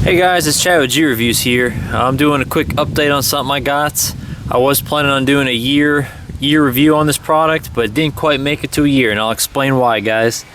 Hey guys, it's Chad with G Reviews here. I'm doing a quick update on something I got. I was planning on doing a year review on this product, but didn't quite make it to a year, and I'll explain why, guys.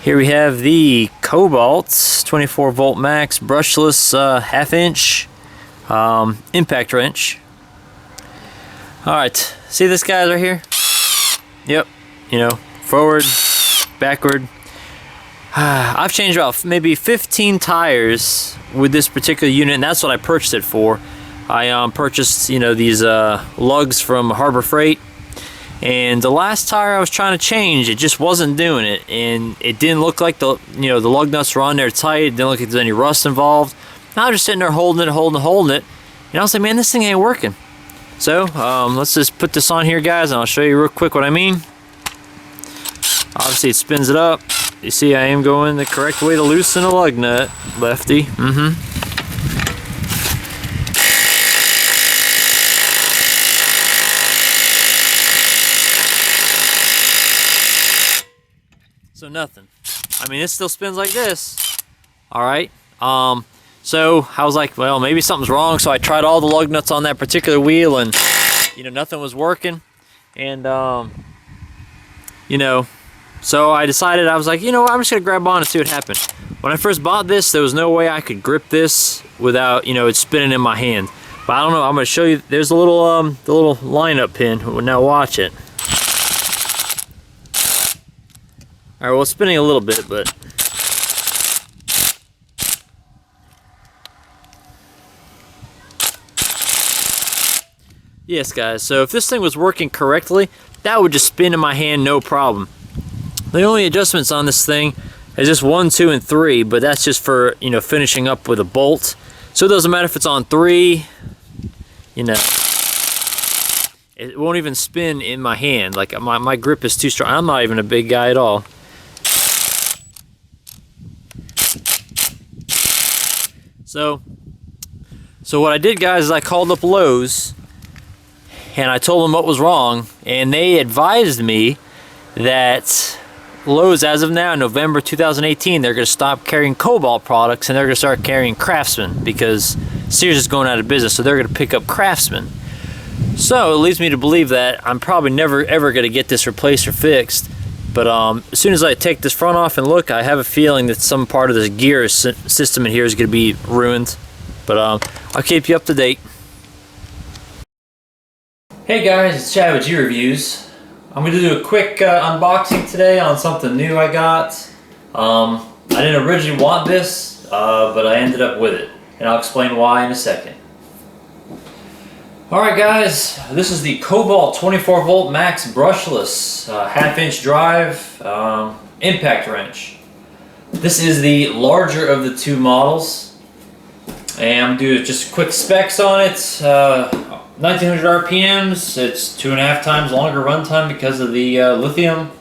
Here we have the Kobalt 24 volt max brushless half-inch impact wrench. Alright, see this guy right here? Yep, you know, forward, backward. I've changed about maybe 15 tires with this particular unit, and that's what I purchased it for. I purchased, you know, these lugs from Harbor Freight, and the last tire I was trying to change, it just wasn't doing it, and it didn't look like the lug nuts were on there tight. It didn't look like there's any rust involved. Now I'm just sitting there holding it, and I was like, man, this thing ain't working. So let's just put this on here, guys, and I'll show you real quick what I mean. Obviously, it spins it up. You see, I am going the correct way to loosen a lug nut, lefty. So nothing. I mean, it still spins like this. All right. So I was like, well, maybe something's wrong. So I tried all the lug nuts on that particular wheel, and nothing was working. And so I decided, I was like, I'm just gonna grab on and see what happened. When I first bought this, there was no way I could grip this without, it spinning in my hand. But I don't know, I'm gonna show you, there's a little, the little lineup pin. Now watch it. All right, well, it's spinning a little bit, but. Yes, guys, so if this thing was working correctly, that would just spin in my hand, no problem. The only adjustments on this thing is just 1, 2, and 3, but that's just for, finishing up with a bolt. So it doesn't matter if it's on 3, it won't even spin in my hand. Like, my grip is too strong. I'm not even a big guy at all. So what I did, guys, is I called up Lowe's, and I told them what was wrong, and they advised me that Lowe's, as of now, November 2018, they're going to stop carrying Kobalt products, and they're going to start carrying Craftsman, because Sears is going out of business, so they're going to pick up Craftsman. So it leads me to believe that I'm probably never ever going to get this replaced or fixed. But as soon as I take this front off and look, I have a feeling that some part of this gear system in here is going to be ruined. But I'll keep you up to date. Hey guys, it's Chad with G Reviews. I'm going to do a quick unboxing today on something new I got. I didn't originally want this, but I ended up with it. And I'll explain why in a second. Alright guys, this is the Kobalt 24 volt max brushless half-inch drive impact wrench. This is the larger of the two models. And I'm doing just quick specs on it. 1900 RPMs, it's 2.5 times longer runtime because of the lithium.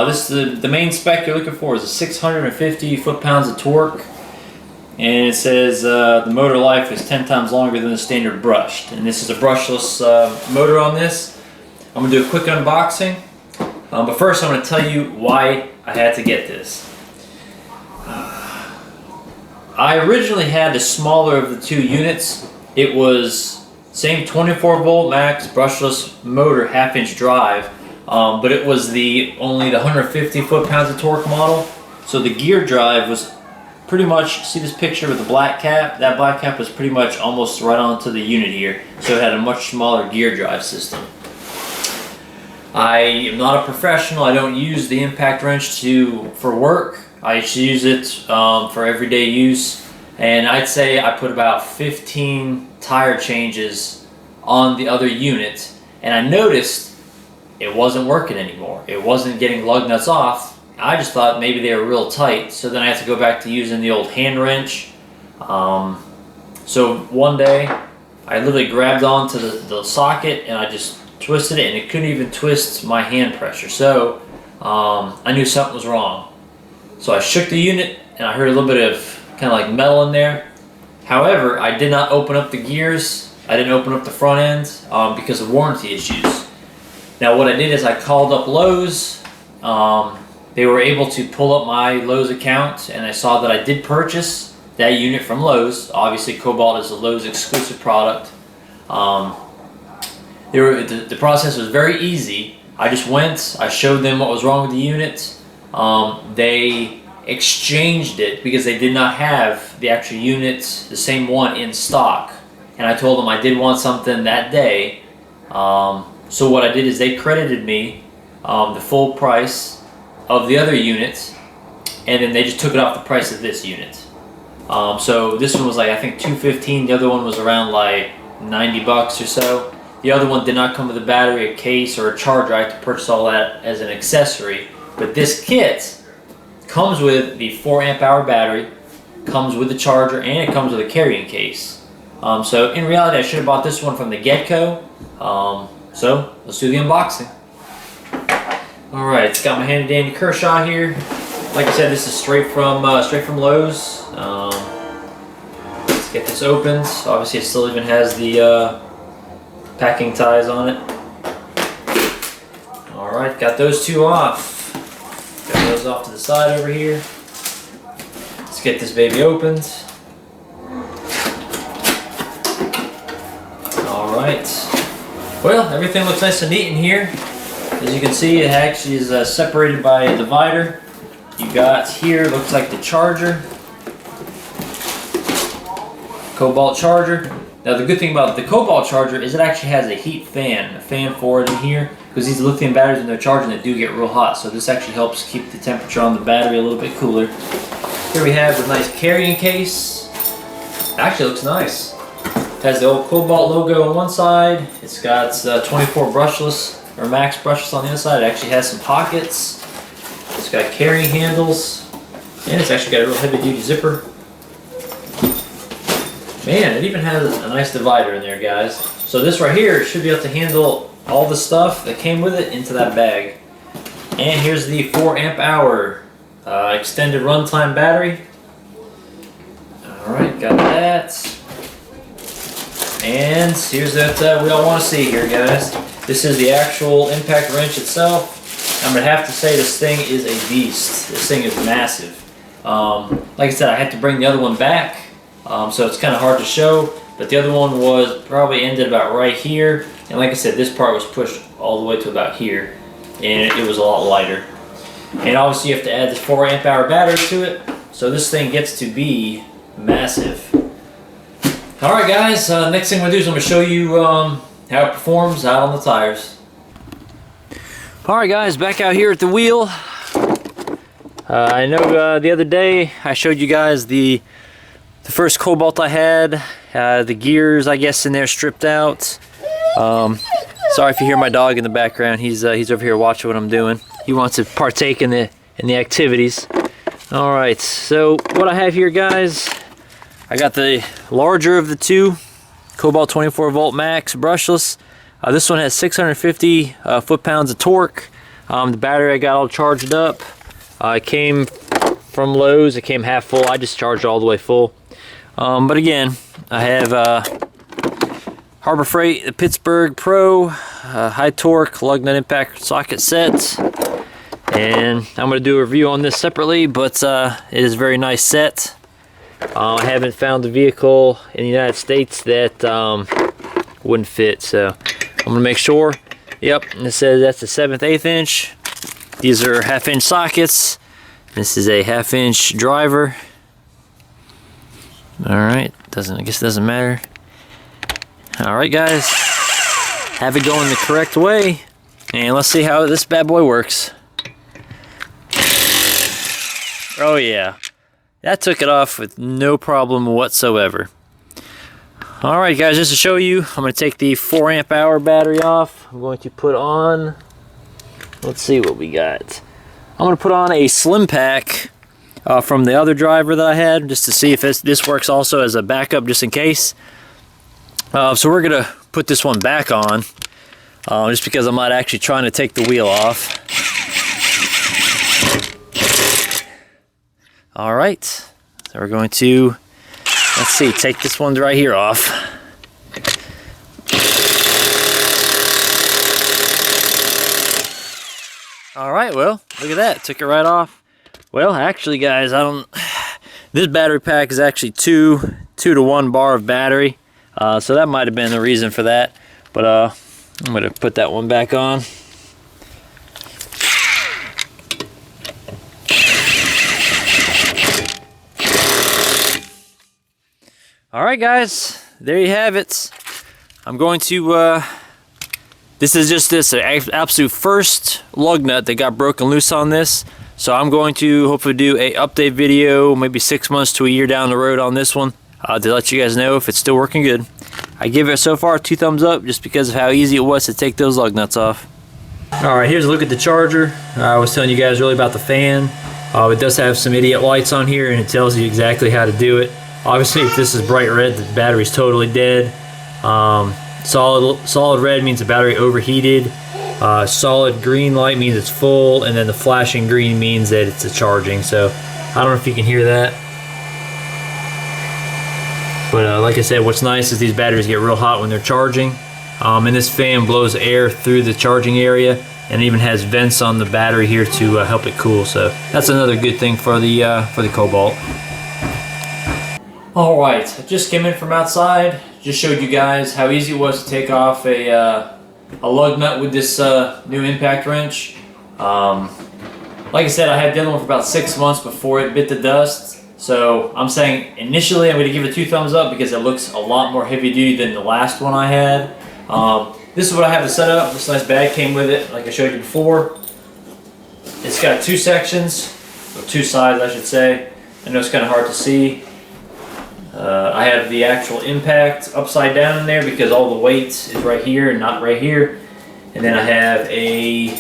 This is the main spec you're looking for is a 650 foot-pounds of torque. And it says the motor life is 10 times longer than the standard brushed. And this is a brushless motor on this. I'm going to do a quick unboxing. But first I'm going to tell you why I had to get this. I originally had the smaller of the two units. It was same 24 volt max brushless motor half-inch drive, but it was only the 150 foot-pounds of torque model. So the gear drive was pretty much, see this picture with the black cap? That black cap was pretty much almost right onto the unit here. So it had a much smaller gear drive system. I am not a professional. I don't use the impact wrench for work. I just use it for everyday use. And I'd say I put about 15 tire changes on the other unit, and I noticed it wasn't working anymore. It wasn't getting lug nuts off. I just thought maybe they were real tight, so then I had to go back to using the old hand wrench. So one day I literally grabbed onto the socket and I just twisted it, and it couldn't even twist my hand pressure. So I knew something was wrong. So I shook the unit and I heard a little bit of kind of like metal in there. However, I did not open up the gears. I didn't open up the front end because of warranty issues. Now what I did is I called up Lowe's. They were able to pull up my Lowe's account, and I saw that I did purchase that unit from Lowe's. Obviously, Kobalt is a Lowe's exclusive product. The process was very easy. I just went, I showed them what was wrong with the unit. They exchanged it because they did not have the actual unit, the same one, in stock. And I told them I did want something that day. So what I did is they credited me the full price of the other unit, and then they just took it off the price of this unit. So this one was like, I think $215. The other one was around like $90 or so. The other one did not come with a battery, a case, or a charger. I had to purchase all that as an accessory. But this kit comes with the 4 amp hour battery, comes with the charger, and it comes with a carrying case. So in reality, I should have bought this one from the get-go. So let's do the unboxing. All right, it's got my handy dandy Kershaw here. Like I said, this is straight from Lowe's. Let's get this opened. Obviously, it still even has the packing ties on it. All right, got those two off. Got those off to the side over here. Let's get this baby opened. All right. Well, everything looks nice and neat in here. As you can see, it actually is separated by a divider. You got here, looks like the charger. Kobalt charger. Now the good thing about the Kobalt charger is it actually has a heat fan, for it in here, because these lithium batteries when they're charging, they do get real hot. So this actually helps keep the temperature on the battery a little bit cooler. Here we have the nice carrying case. It actually looks nice. It has the old Kobalt logo on one side. It's got 24 brushless or max brushless on the other side. It actually has some pockets. It's got carrying handles, and it's actually got a real heavy duty zipper. Man, it even has a nice divider in there, guys. So this right here should be able to handle all the stuff that came with it into that bag. And here's the 4 amp hour extended runtime battery. Alright, got that. And here's that we all want to see here, guys. This is the actual impact wrench itself. I'm going to have to say this thing is a beast. This thing is massive. Like I said, I had to bring the other one back. So it's kind of hard to show, but the other one was probably ended about right here, and like I said, this part was pushed all the way to about here, and it was a lot lighter. And obviously you have to add this 4 amp hour battery to it, so this thing gets to be massive. Alright guys, next thing I'm going to do is I'm going to show you how it performs out on the tires. Alright guys, back out here at the wheel. I know the other day I showed you guys the first Kobalt I had, the gears I guess in there stripped out. Sorry if you hear my dog in the background. He's over here watching what I'm doing. He wants to partake in the activities. All right, so what I have here, guys, I got the larger of the two Kobalt 24 volt max brushless. This one has 650 foot-pounds of torque. The battery I got all charged up. It came from Lowe's. It came half full. I just charged it all the way full. But again, I have Harbor Freight, the Pittsburgh Pro, high torque lug nut impact socket set. And I'm going to do a review on this separately, but it is a very nice set. I haven't found a vehicle in the United States that wouldn't fit, so I'm going to make sure. Yep, and it says that's a 7/8 inch. These are 1/2 inch sockets. This is a 1/2 inch driver. Alright, I guess it doesn't matter. Alright guys, have it going the correct way, and let's see how this bad boy works. Oh yeah, that took it off with no problem whatsoever. Alright guys, just to show you, I'm going to take the 4 amp hour battery off. I'm going to put on, let's see what we got. I'm going to put on a slim pack from the other driver that I had, just to see if this works also as a backup, just in case. So we're going to put this one back on, just because I'm not actually trying to take the wheel off. Alright, so we're going to, let's see, take this one right here off. Alright, well, look at that, took it right off. Well, actually guys, This battery pack is actually 2 to 1 bar of battery, so that might have been the reason for that. But I'm going to put that one back on. Alright guys, there you have it. I'm going to, this is just this absolute first lug nut that got broken loose on this. So I'm going to hopefully do a update video, maybe 6 months to a year down the road on this one, to let you guys know if it's still working good. I give it so far 2 thumbs up just because of how easy it was to take those lug nuts off. Alright, here's a look at the charger. I was telling you guys really about the fan. It does have some idiot lights on here and it tells you exactly how to do it. Obviously, if this is bright red, the battery's totally dead. Solid red means the battery overheated. Solid green light means it's full, and then the flashing green means that it's charging. So I don't know if you can hear that. But like I said, what's nice is these batteries get real hot when they're charging. And this fan blows air through the charging area, and it even has vents on the battery here to help it cool. So that's another good thing for the Kobalt. Alright, I just came in from outside, just showed you guys how easy it was to take off a lug nut with this new impact wrench. Like I said, I had the other one for about 6 months before it bit the dust, so I'm saying initially I'm going to give it 2 thumbs up because it looks a lot more heavy duty than the last one I had. This is what I have to set up. This nice bag came with it, like I showed you before. It's got 2 sections, or 2 sides I should say. I know it's kind of hard to see. I have the actual impact upside down in there because all the weight is right here and not right here. And then I have a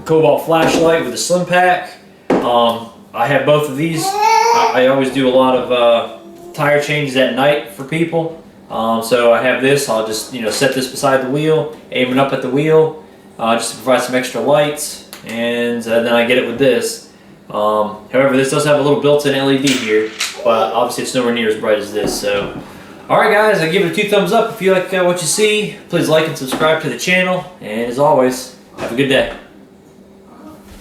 Kobalt flashlight with a slim pack. I have both of these. I always do a lot of tire changes at night for people. So I have this. I'll just set this beside the wheel, aim it up at the wheel, just to provide some extra lights, and then I get it with this. However, this does have a little built-in LED here, but obviously it's nowhere near as bright as this. So, alright guys, I give it a 2 thumbs up. If you like what you see, please like and subscribe to the channel, and as always, have a good day.